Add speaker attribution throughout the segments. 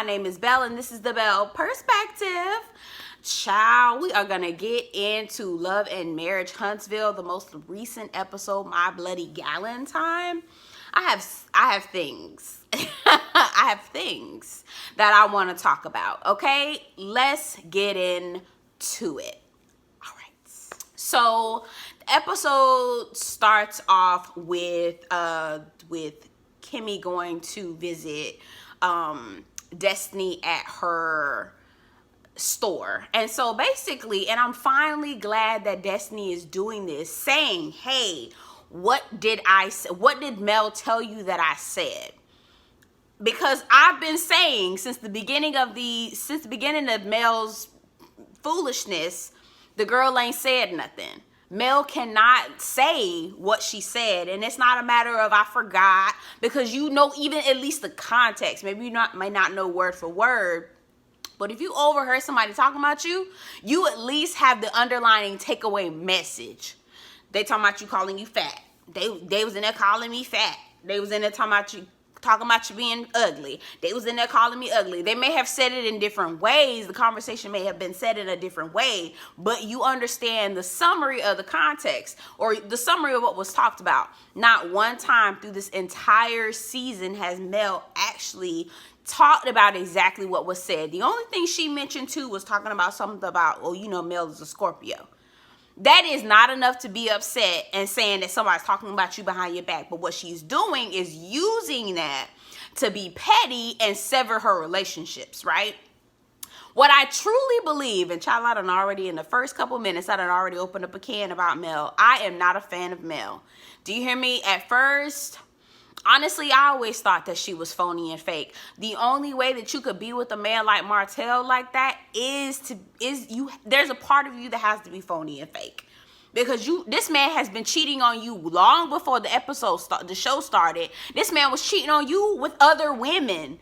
Speaker 1: My name is Belle, and this is the Belle Perspective. Child, we are gonna get into Love and Marriage Huntsville, the most recent episode, My Bloody Galentine. I have things. I have things that I want to talk about. Okay, let's get into it. All right. So the episode starts off with Kimmy going to visit Destiny at her store. And so basically, and I'm finally glad that Destiny is doing this, saying, hey, what did Mel tell you that I said? Because I've been saying since the beginning of Mel's foolishness, the girl ain't said nothing. Mel cannot say what she said, and it's not a matter of I forgot, because you know even at least the context. Maybe you may not know word for word, but if you overheard somebody talking about you, you at least have the underlying takeaway message. They talking about you calling you fat. They was in there calling me fat. They was in there talking about you being ugly. They was in there calling me ugly. They may have said it in different ways. The conversation may have been said in a different way, but you understand the summary of the context, or the summary of what was talked about. Not one time through this entire season has Mel actually talked about exactly what was said. The only thing she mentioned too was talking about something about, oh, you know, Mel is a Scorpio. That is not enough to be upset and saying that somebody's talking about you behind your back. But what she's doing is using that to be petty and sever her relationships, right? What I truly believe, and child, I done already in the first couple minutes, I done already opened up a can about Mel. I am not a fan of Mel. Do you hear me? At first, honestly, I always thought that she was phony and fake. The only way that you could be with a man like Martell like that there's a part of you that has to be phony and fake. Because this man has been cheating on you long before the show started. This man was cheating on you with other women.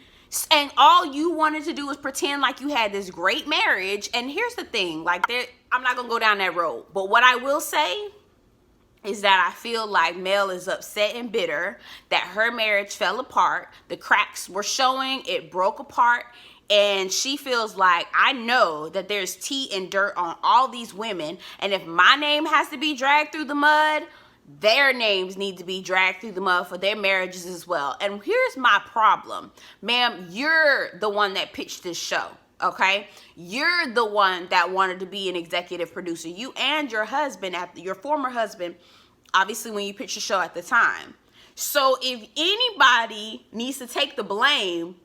Speaker 1: And all you wanted to do was pretend like you had this great marriage. And here's the thing, I'm not going to go down that road. But what I will say is that I feel like Mel is upset and bitter that her marriage fell apart. The cracks were showing. It broke apart. And she feels like, I know that there's tea and dirt on all these women. And if my name has to be dragged through the mud, their names need to be dragged through the mud for their marriages as well. And here's my problem. Ma'am, you're the one that pitched this show. Okay, you're the one that wanted to be an executive producer. You and your husband, your former husband, obviously when you pitched the show at the time. So if anybody needs to take the blame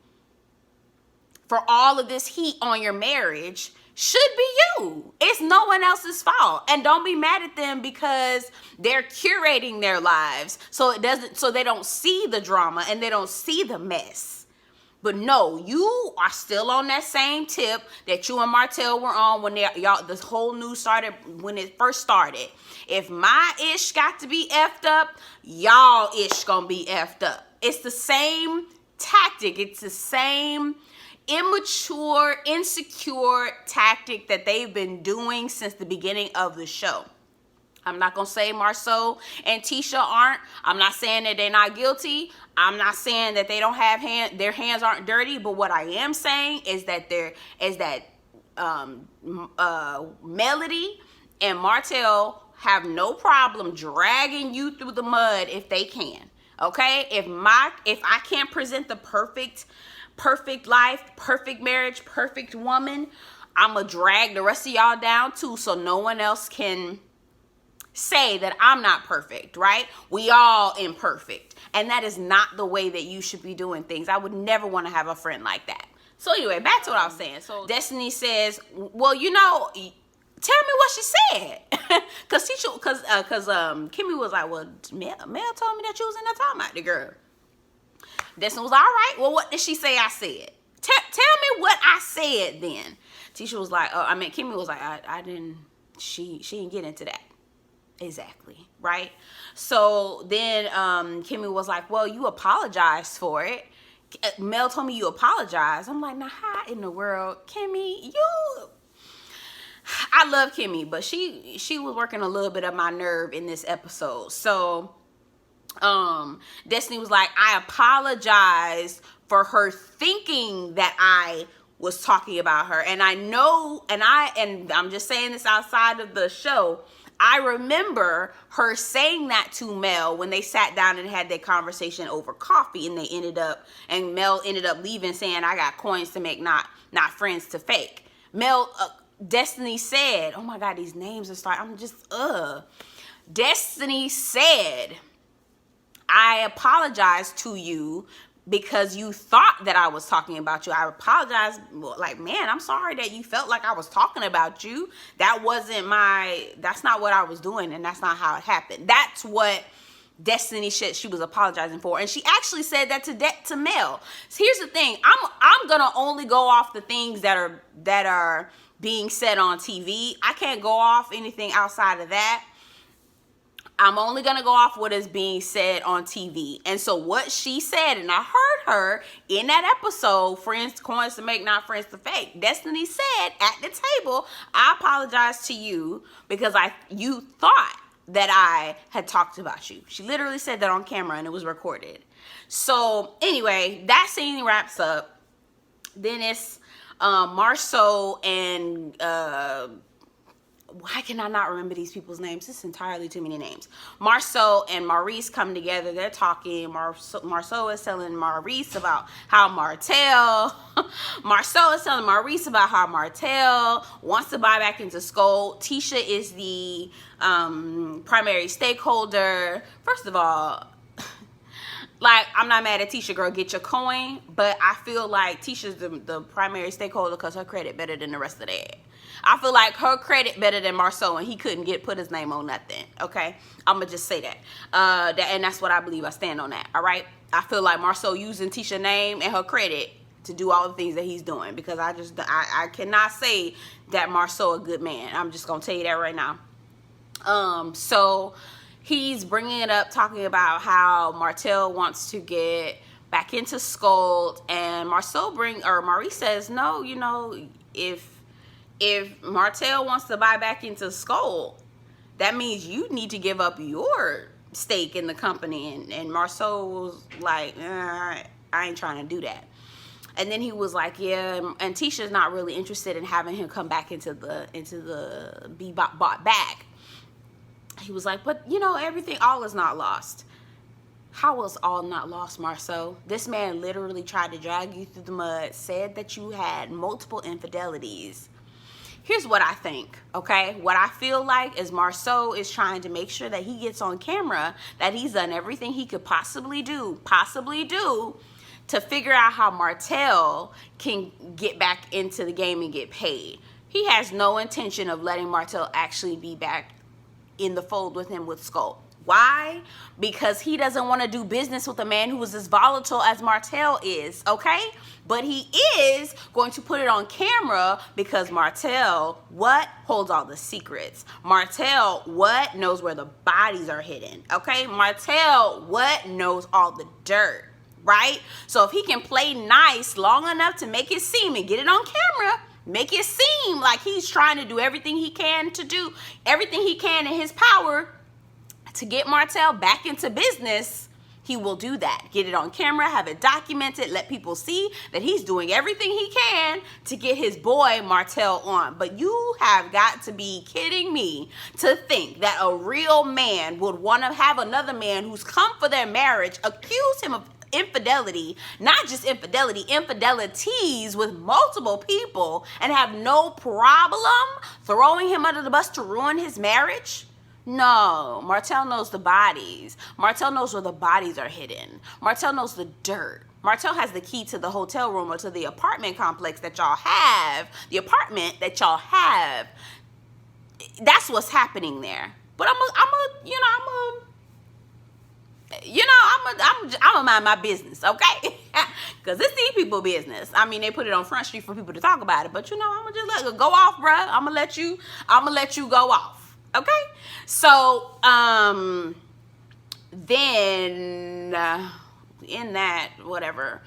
Speaker 1: for all of this heat on your marriage, should be you. It's no one else's fault. And don't be mad at them because they're curating their lives so they don't see the drama and they don't see the mess. But no, you are still on that same tip that you and Martell were on when this whole news started, when it first started. If my ish got to be effed up, y'all ish gonna be effed up. It's the same tactic. It's the same immature, insecure tactic that they've been doing since the beginning of the show. I'm not going to say Marceau and Tisha aren't. I'm not saying that they're not guilty. I'm not saying that they don't have their hands aren't dirty. But what I am saying is that Melody and Martell have no problem dragging you through the mud if they can. Okay? If I can't present the perfect life, perfect marriage, perfect woman, I'm going to drag the rest of y'all down too so no one else can say that I'm not perfect, right? We all imperfect. And that is not the way that you should be doing things. I would never want to have a friend like that. So anyway, back to what I was saying. So Destiny says, well, you know, tell me what she said. Because Kimmy was like, well, Mel told me that you was in there talking about the girl. Destiny was all right. Well, what did she say I said? Tell me what I said then. Tisha was like, Kimmy was like, I didn't, she didn't get into that. Exactly, right? So then Kimmy was like, well, you apologized for it. Mel told me you apologized. I'm like, now how in the world, Kimmy, I love Kimmy, but she was working a little bit of my nerve in this episode. So Destiny was like, I apologize for her thinking that I was talking about her. And I know, and I'm just saying this outside of the show, I remember her saying that to Mel when they sat down and had their conversation over coffee, and Mel ended up leaving saying, I got coins to make, not friends to fake. Destiny said, oh my God, these names are starting, Destiny said, I apologize to you because you thought that I was talking about you. I apologize. Like, man, I'm sorry that you felt like I was talking about you. That's not what I was doing, and that's not how it happened. That's what Destiny said she was apologizing for. And she actually said that to Mel. So here's the thing. I'm gonna only go off the things that are being said on TV. I can't go off anything outside of that. I'm only going to go off what is being said on TV. And so what she said, and I heard her in that episode, friends, coins to make, not friends to fake. Destiny said at the table, I apologize to you because you thought that I had talked about you. She literally said that on camera, and it was recorded. So anyway, that scene wraps up. Then it's Marceau and why can I not remember these people's names? It's entirely too many names. Marceau and Maurice come together. They're talking. Marceau is telling Maurice about how Martell wants to buy back into Skull. Tisha is the primary stakeholder. First of all, like, I'm not mad at Tisha, girl, get your coin, but I feel like Tisha's the primary stakeholder because her credit better than the rest of that. I feel like her credit better than Marceau, and he couldn't put his name on nothing, okay? I'm going to just say that. And that's what I believe. I stand on that, all right? I feel like Marceau using Tisha's name and her credit to do all the things that he's doing, because I cannot say that Marceau a good man. I'm just going to tell you that right now. So he's bringing it up, talking about how Martell wants to get back into Scold, and Maurice says, no, you know, if Martell wants to buy back into Skull, that means you need to give up your stake in the company. And Marceau was like, I ain't trying to do that. And then he was like, yeah, and Tisha's not really interested in having him come back into the be bought back. He was like, but you know, all is not lost. How is all not lost, Marceau? This man literally tried to drag you through the mud, said that you had multiple infidelities. Here's what I think, okay? What I feel like is Marceau is trying to make sure that he gets on camera, that he's done everything he could possibly do to figure out how Martell can get back into the game and get paid. He has no intention of letting Martell actually be back in the fold with him with Skull. Why? Because he doesn't want to do business with a man who is as volatile as Martell is, okay? But he is going to put it on camera because Martell, holds all the secrets. Martell, knows where the bodies are hidden, okay? Martell, knows all the dirt, right? So if he can play nice long enough to make it seem and get it on camera, make it seem like he's trying to do everything he can in his power to get Martell back into business, he will do that. Get it on camera, have it documented, let people see that he's doing everything he can to get his boy Martell on. But you have got to be kidding me to think that a real man would want to have another man who's come for their marriage, accuse him of infidelity, not just infidelity, infidelities with multiple people, and have no problem throwing him under the bus to ruin his marriage? No, Martell knows the bodies. Martell knows where the bodies are hidden. Martell knows the dirt. Martell has the key to the hotel room or to the apartment complex that y'all have. The apartment that y'all have. That's what's happening there. But I'm gonna mind my business, okay? Because it's these people business. I mean, they put it on Front Street for people to talk about it, but I'm gonna just let it go off, bruh. I'm gonna let you go off. Okay, so then in that whatever,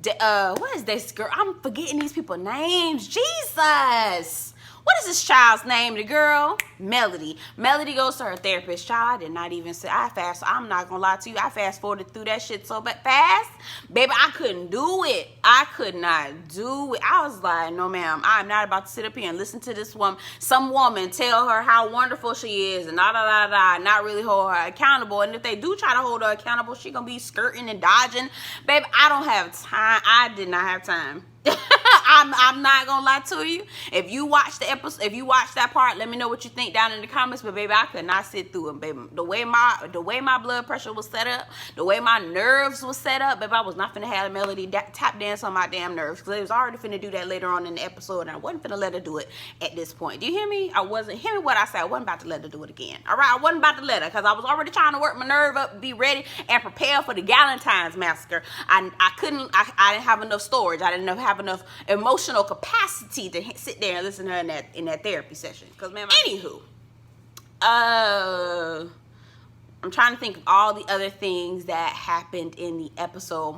Speaker 1: what is this girl? I'm forgetting these people's names. Jesus, What is this child's name? The girl, Melody. Melody goes to her therapist. Child, I did not even say I'm not gonna lie to you. I fast forwarded through that shit so fast. Baby, I couldn't do it. I could not do it. I was like, no ma'am, I'm not about to sit up here and listen to this woman, some woman tell her how wonderful she is and not really hold her accountable. And if they do try to hold her accountable, she gonna be skirting and dodging. Baby, I don't have time. I did not have time. I'm not gonna lie to you. If you watch the episode, if you watch that part, let me know what you think down in the comments. But baby, I could not sit through it, baby. The way my blood pressure was set up, the way my nerves was set up, baby, I was not finna have a Melody tap dance on my damn nerves, because they was already finna do that later on in the episode, and I wasn't finna let her do it at this point. Do you hear me? Hear me what I said. I wasn't about to let her do it again. All right, I wasn't about to let her, because I was already trying to work my nerve up, be ready and prepare for the Galentine's massacre. I didn't have enough storage. I didn't have enough emotional capacity to sit there and listen to her in that therapy session. Because man, anywho, I'm trying to think of all the other things that happened in the episode.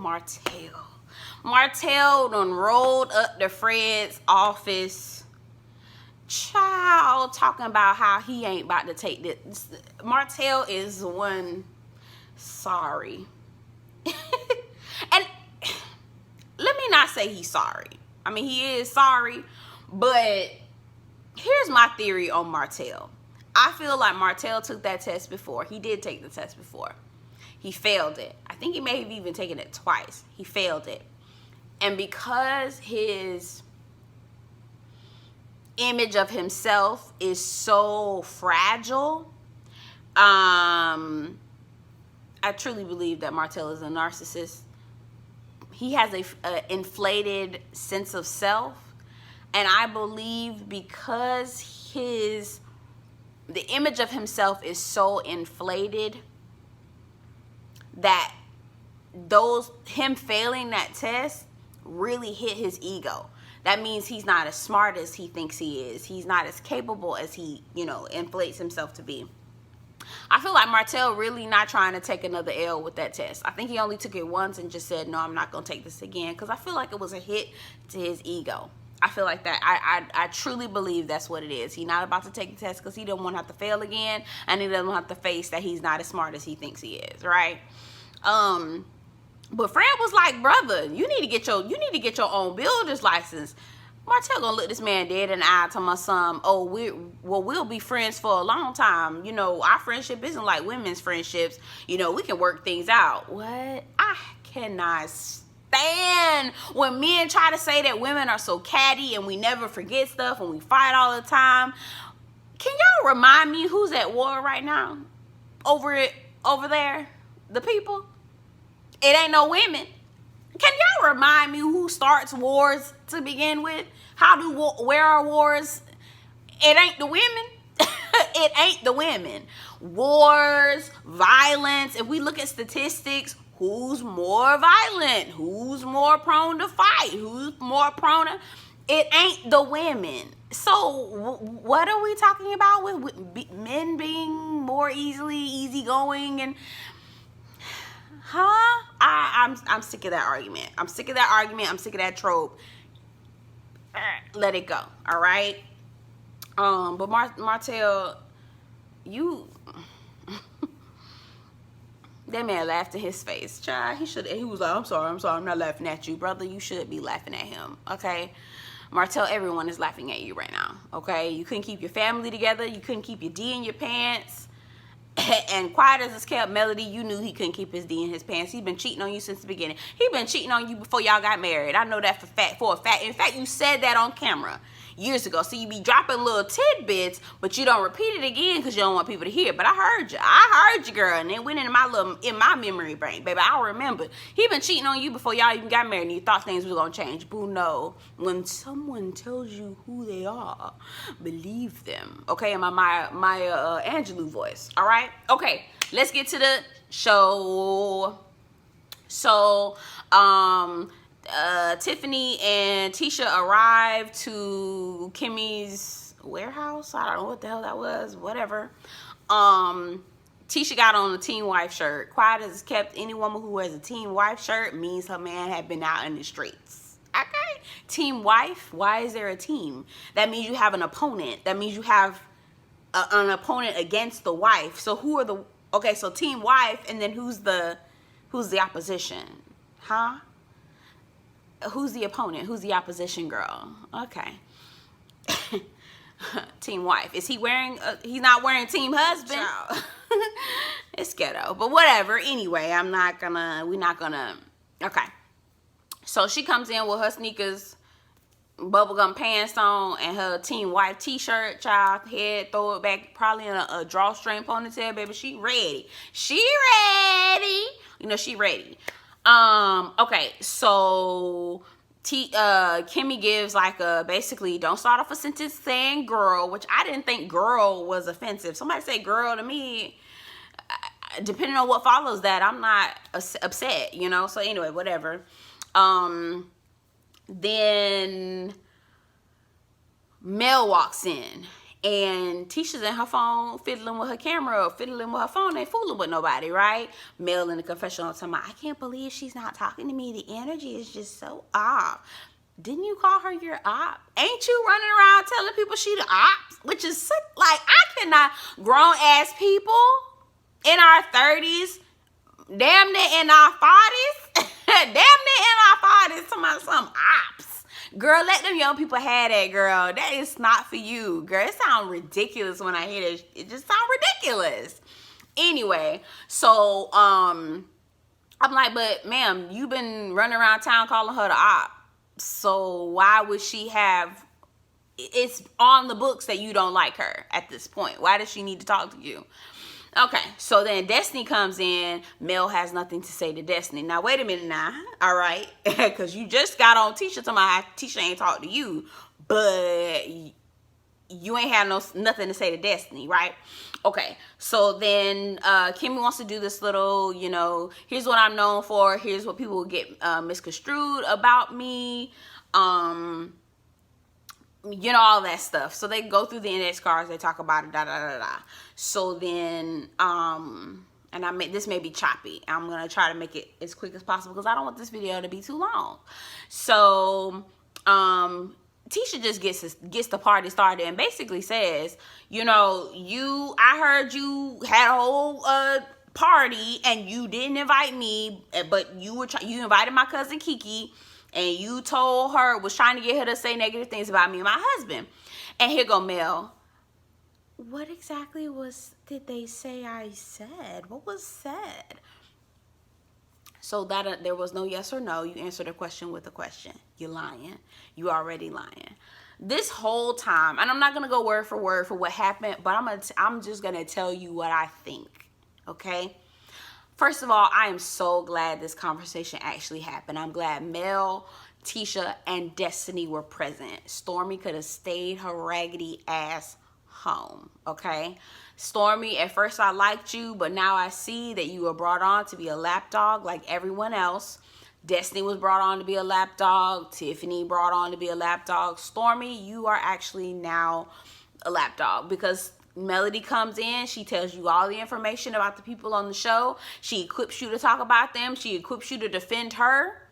Speaker 1: Martell done rolled up to Fred's office. Child, talking about how he ain't about to take this. Martell is one sorry. And let me not say he's sorry. I mean, he is sorry, but here's my theory on Martell. I feel like Martell took that test before. He did take the test before. He failed it. I think he may have even taken it twice. He failed it. And because his image of himself is so fragile, I truly believe that Martell is a narcissist. He has a inflated sense of self, and I believe because the image of himself is so inflated that him failing that test really hit his ego. That means he's not as smart as he thinks he is. He's not as capable as he, inflates himself to be. I feel like Martell really not trying to take another L with that test. I think he only took it once and just said, no, I'm not going to take this again, because I feel like it was a hit to his ego. I feel like that. I truly believe that's what it is. He's not about to take the test because he doesn't want to have to fail again, and he doesn't have to face that he's not as smart as he thinks he is, right? But Fred was like, brother, you need to get your own builder's license. Martell gonna look this man dead in the eye, tell my son, oh, we'll be friends for a long time. Our friendship isn't like women's friendships. We can work things out. What? I cannot stand when men try to say that women are so catty and we never forget stuff and we fight all the time. Can y'all remind me who's at war right now? Over there? The people? It ain't no women. Can y'all remind me who starts wars to begin with? Where are wars? It ain't the women. It ain't the women. Wars, violence. If we look at statistics, who's more violent? Who's more prone to fight? Who's more prone to... It ain't the women. So what are we talking about with men being more easygoing and... Huh? I'm sick of that argument. I'm sick of that argument. I'm sick of that trope. Let it go. All right. But Martell, that man laughed in his face. Child, he was like, I'm sorry, I'm not laughing at you, brother. You should be laughing at him. Okay. Martell, everyone is laughing at you right now. Okay. You couldn't keep your family together. You couldn't keep your D in your pants. And quiet as it's kept, Melody, you knew he couldn't keep his D in his pants. He's been cheating on you since the beginning. He's been cheating on you before y'all got married. I know that for a fact. In fact, you said that on camera years ago. So you be dropping little tidbits, but you don't repeat it again because you don't want people to hear. But I heard you, girl, and it went in my memory brain, baby. I remember. He been cheating on you before y'all even got married, and you thought things was gonna change. Boo, no. When someone tells you who they are, believe them. Okay, in my Angelou voice. All right. Okay, let's get to the show. So, Tiffany and Tisha arrived to Kimmy's warehouse. I don't know what the hell that was. Whatever. Tisha got on a teen wife shirt. Quiet as it's kept, any woman who wears a teen wife shirt means her man had been out in the streets. Okay. Team wife. Why is there a team? That means you have an opponent. That means you have an opponent against the wife. So who are the... Okay, so team wife, and then who's the opposition? Huh? Who's the opponent? Who's the opposition girl? Okay. Team wife. Is he wearing... he's not wearing team husband? It's ghetto. But whatever. Anyway, we're not gonna... Okay. So she comes in with her sneakers, bubblegum pants on, and her team wife t-shirt, child, head, throw it back, probably in a drawstring ponytail, baby. She ready. She ready. You know, she ready. Okay, so Kimmy gives like a, basically, don't start off a sentence saying girl, which I didn't think girl was offensive. Somebody say girl to me, depending on what follows that, I'm not upset, you know? So anyway, whatever. Then Mel walks in, and Tisha's in her phone, fiddling with her camera, fiddling with her phone, ain't fooling with nobody, right? Mel in the confessional talking about, I can't believe she's not talking to me. The energy is just so off. Didn't you call her your op? Ain't you running around telling people she the ops? Which is such, like, I cannot, grown ass people in our 30s, damn near in our 40s, damn near in our 40s, talking about some ops. Girl, let them young people have that, girl. That is not for you, girl. It sounds ridiculous when I hear this. It just sounds ridiculous. Anyway, so I'm like, but ma'am, you've been running around town calling her the op. So why would she have, it's on the books that you don't like her at this point. Why does she need to talk to you? Okay, so then Destiny comes in. Mel has nothing to say to Destiny. Now, wait a minute now, all right? Because you just got on Tisha talking about Tisha ain't talk to you, but you ain't have nothing to say to Destiny, right? Okay, so then Kimmy wants to do this little, you know, here's what I'm known for. Here's what people get misconstrued about me. You know, all that stuff. So they go through the index cards, they talk about it, da da da da. So then and this may be choppy. I'm gonna try to make it as quick as possible because I don't want this video to be too long. So Tisha just gets the party started and basically says, you know, I heard you had a whole party and you didn't invite me, but you invited my cousin Kiki. And you told her, was trying to get her to say negative things about me and my husband. And here go Mel. What exactly did they say I said? What was said? So that there was no yes or no. You answered a question with a question. You're lying. You already lying. This whole time, and I'm not gonna go word for what happened, but I'm just gonna tell you what I think. Okay. First of all, I am so glad this conversation actually happened. I'm glad Mel, Tisha, and Destiny were present. Stormy could have stayed her raggedy ass home, okay? Stormy, at first I liked you, but now I see that you were brought on to be a lapdog like everyone else. Destiny was brought on to be a lapdog. Tiffany brought on to be a lapdog. Stormy, you are actually now a lapdog because Melody comes in, she tells you all the information about the people on the show. She equips you to talk about them. She equips you to defend her.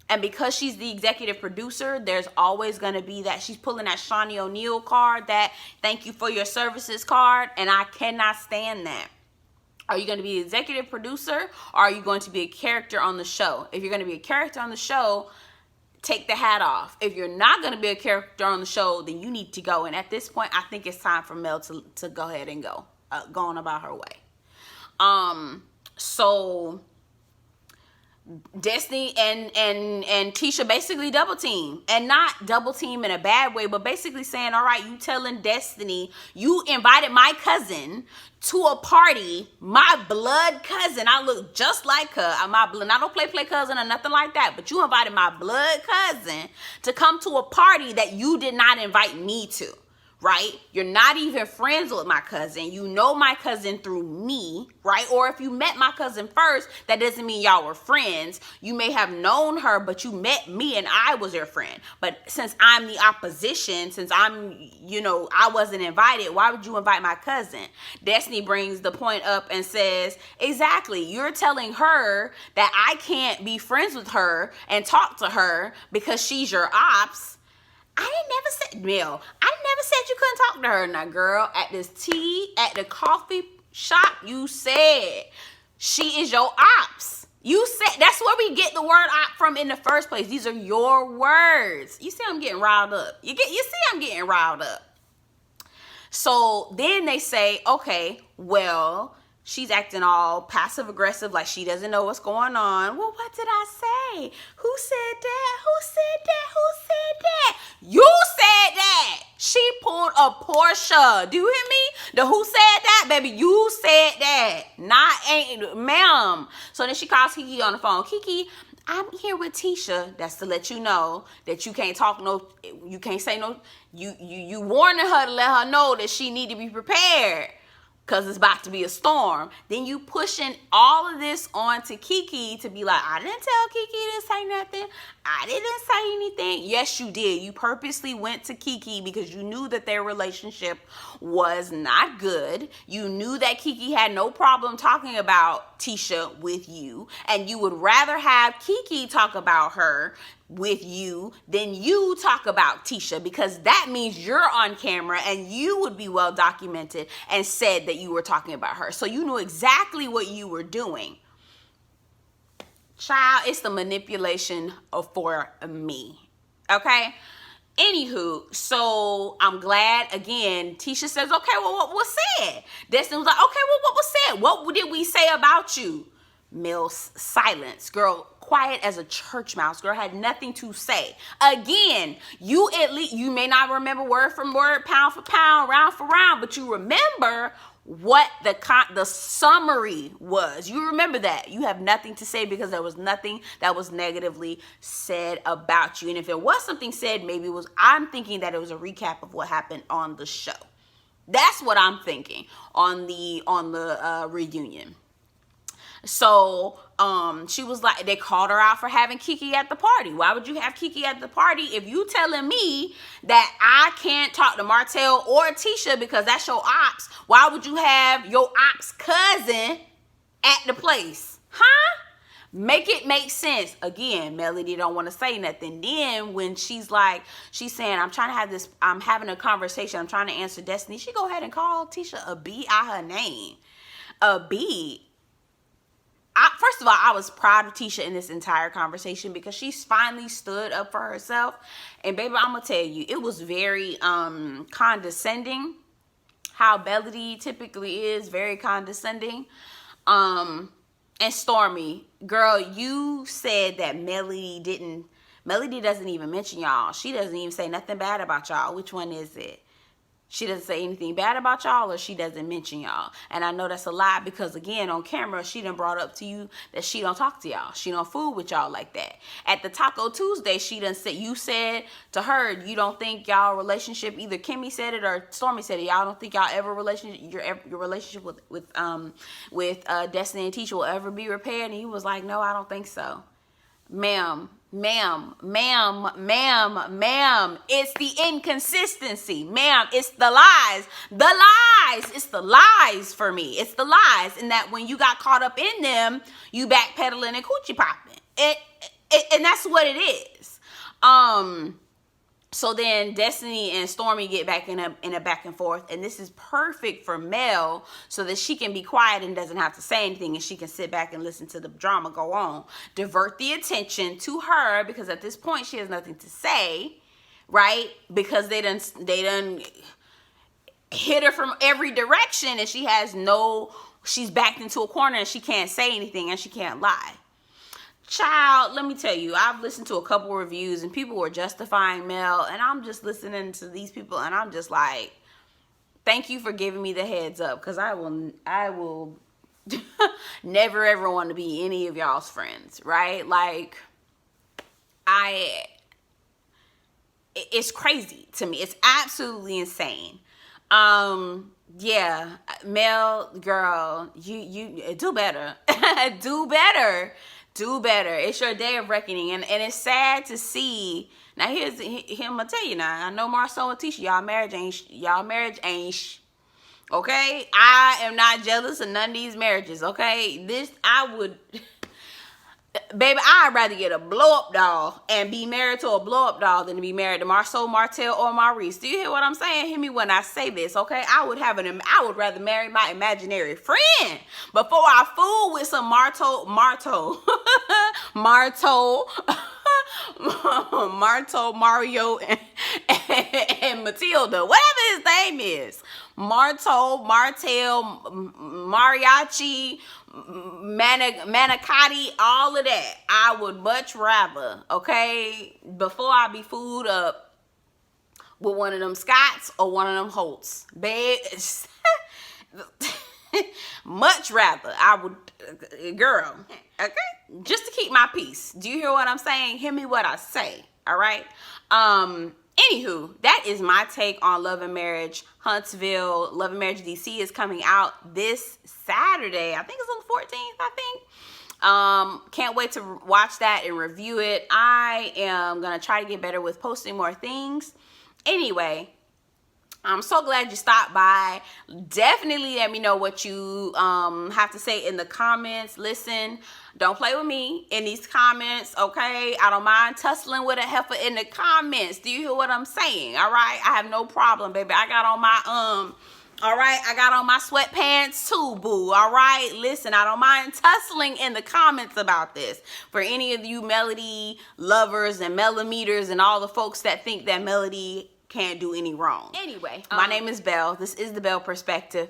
Speaker 1: And because she's the executive producer, there's always going to be that she's pulling that Shawnee O'Neal card, that thank you for your services card. And I cannot stand that. Are you going to be the executive producer or are you going to be a character on the show? If you're going to be a character on the show, take the hat off. If you're not going to be a character on the show, then you need to go. And at this point, I think it's time for Mel to go ahead and go on about her way. So Destiny and Tisha basically double team, and not double team in a bad way, but basically saying, all right, you telling Destiny, you invited my cousin to a party, my blood cousin. I look just like her. My blood, I don't play cousin or nothing like that, but you invited my blood cousin to come to a party that you did not invite me to, right? You're not even friends with my cousin. You know my cousin through me, right? Or if you met my cousin first, that doesn't mean y'all were friends. You may have known her, but you met me and I was your friend. But since I'm the opposition, since I wasn't invited, why would you invite my cousin? Destiny brings the point up and says, exactly, you're telling her that I can't be friends with her and talk to her because she's your ops. I never said you couldn't talk to her. Now, girl, at this tea, at the coffee shop, you said she is your ops. You said, that's where we get the word op from in the first place. These are your words. You see I'm getting riled up. You see I'm getting riled up. So then they say, okay, well, she's acting all passive aggressive, like she doesn't know what's going on. Well, what did I say? Who said that? Who said that? Who said that? You said that. She pulled a Portia. Do you hear me? The who said that, baby? You said that. Ma'am. So then she calls Kiki on the phone. Kiki, I'm here with Tisha. That's to let you know that you can't talk you can't say no. You warning her to let her know that she need to be prepared, because it's about to be a storm. Then you pushing all of this on to Kiki to be like, I didn't tell Kiki to say nothing. I didn't say anything. Yes, you did. You purposely went to Kiki because you knew that their relationship was not good. You knew that Kiki had no problem talking about Tisha with you, and you would rather have Kiki talk about her with you than you talk about Tisha, because that means you're on camera and you would be well documented and said that you were talking about her. So you knew exactly what you were doing. Child, it's the manipulation for me. Okay? Anywho, so I'm glad, again, Tisha says, okay, well, what was said? Destiny was like, okay, well, what was said? What did we say about you? Mills, silence. Girl, quiet as a church mouse. Girl had nothing to say. Again, you may not remember word for word, pound for pound, round for round, but you remember what the summary was. You remember that. You have nothing to say because there was nothing that was negatively said about you. And if there was something said, maybe I'm thinking that it was a recap of what happened on the show. That's what I'm thinking on the reunion. So she was like, they called her out for having Kiki at the party. Why would you have Kiki at the party if you telling me that I can't talk to Martell or Tisha because that's your ops? Why would you have your ops cousin at the place? Huh? Make it make sense. Again, Melody don't want to say nothing. Then when she's saying, I'm having a conversation, I'm trying to answer Destiny, she go ahead and call Tisha a B out her name. A B. First of all, I was proud of Tisha in this entire conversation because she finally stood up for herself. And baby, I'm going to tell you, it was very condescending. How Melody typically is, very condescending. And Stormy, girl, you said that Melody doesn't even mention y'all. She doesn't even say nothing bad about y'all. Which one is it? She doesn't say anything bad about y'all, or she doesn't mention y'all. And I know that's a lie because, again, on camera, she done brought up to you that she don't talk to y'all. She don't fool with y'all like that. At the Taco Tuesday, you said to her, you don't think y'all relationship, either Kimmy said it or Stormy said it, y'all don't think y'all ever your relationship with Destiny and Tisha will ever be repaired? And he was like, no, I don't think so. Ma'am, it's the inconsistency. Ma'am, it's the lies. It's the lies for me. It's the lies. And that when you got caught up in them, you backpedaling and coochie popping. And that's what it is. So then Destiny and Stormy get back in a back and forth, and this is perfect for Mel so that she can be quiet and doesn't have to say anything, and she can sit back and listen to the drama go on. Divert the attention to her because at this point she has nothing to say, right? Because they done hit her from every direction, and she's backed into a corner and she can't say anything and she can't lie. Child, let me tell you, I've listened to a couple reviews and people were justifying Mel, and I'm just listening to these people and I'm just like, thank you for giving me the heads up, because I will never ever want to be any of y'all's friends, right? Like, it's crazy to me. It's absolutely insane. Yeah, Mel, girl, you do better. Do better. Do better. It's your day of reckoning, and it's sad to see. Now here's him. I'll tell you now. I know Marcel and Tisha, y'all marriage ain't. Okay, I am not jealous of none of these marriages. Okay, I would. Baby, I'd rather get a blow-up doll and be married to a blow-up doll than to be married to Marceau, Martel, or Maurice. Do you hear what I'm saying? Hear me when I say this, okay? I would rather marry my imaginary friend before I fool with some Marto, Mario, and Matilda, whatever his name is. Martel, Mariachi, Manicotti, all of that. I would much rather, okay, before I be fooled up with one of them Scotts or one of them Holts. Babe, much rather. I would, girl, okay? Just to keep my peace. Do you hear what I'm saying? Hear me what I say, all right? Anywho, that is my take on Love and Marriage Huntsville. Love and Marriage DC is coming out this Saturday. I think it's on the 14th, I think. Can't wait to watch that and review it. I am going to try to get better with posting more things. Anyway, I'm so glad you stopped by. Definitely let me know what you have to say in the comments. Listen, don't play with me in these comments, okay? I don't mind tussling with a heifer in the comments. Do you hear what I'm saying? All right? I have no problem, baby. I got on my all right, I got on my sweatpants too, boo. All right, listen, I don't mind tussling in the comments about this. For any of you Melody lovers and millimeters and all the folks that think that Melody can't do any wrong. Anyway, my name is Belle. This is the Belle Perspective.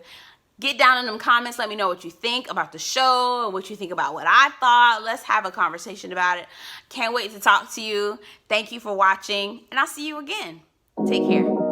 Speaker 1: Get down in them comments. Let me know what you think about the show and what you think about what I thought. Let's have a conversation about it. Can't wait to talk to you. Thank you for watching, and I'll see you again. Take care.